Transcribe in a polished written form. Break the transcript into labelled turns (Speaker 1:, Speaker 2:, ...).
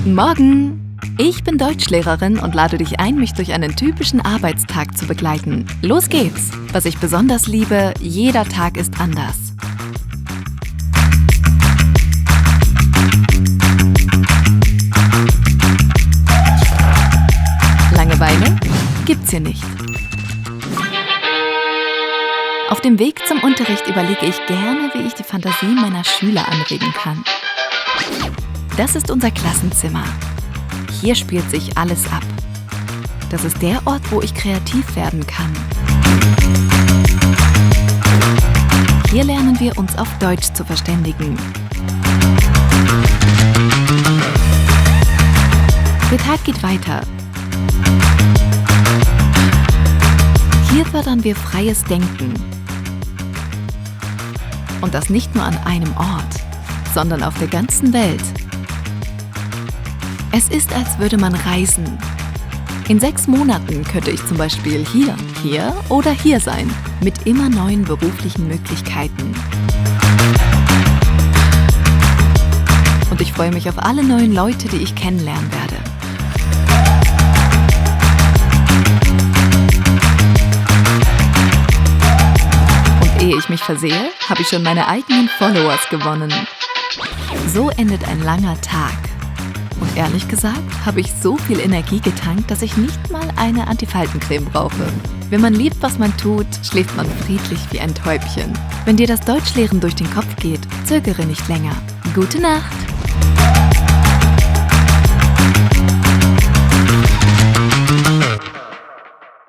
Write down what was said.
Speaker 1: Guten Morgen! Ich bin Deutschlehrerin und lade dich ein, mich durch einen typischen Arbeitstag zu begleiten. Los geht's! Was ich besonders liebe, jeder Tag ist anders. Langeweile gibt's hier nicht. Auf dem Weg zum Unterricht überlege ich gerne, wie ich die Fantasie meiner Schüler anregen kann. Das ist unser Klassenzimmer. Hier spielt sich alles ab. Das ist der Ort, wo ich kreativ werden kann. Hier lernen wir uns auf Deutsch zu verständigen. Der Tag geht weiter. Hier fördern wir freies Denken. Und das nicht nur an einem Ort, sondern auf der ganzen Welt. Es ist, als würde man reisen. In 6 Monaten könnte ich zum Beispiel hier oder hier sein, mit immer neuen beruflichen Möglichkeiten. Und ich freue mich auf alle neuen Leute, die ich kennenlernen werde. Und ehe ich mich versehe, habe ich schon meine eigenen Followers gewonnen. So endet ein langer Tag. Und ehrlich gesagt, habe ich so viel Energie getankt, dass ich nicht mal eine Antifaltencreme brauche. Wenn man liebt, was man tut, schläft man friedlich wie ein Täubchen. Wenn dir das Deutschlehren durch den Kopf geht, zögere nicht länger. Gute Nacht!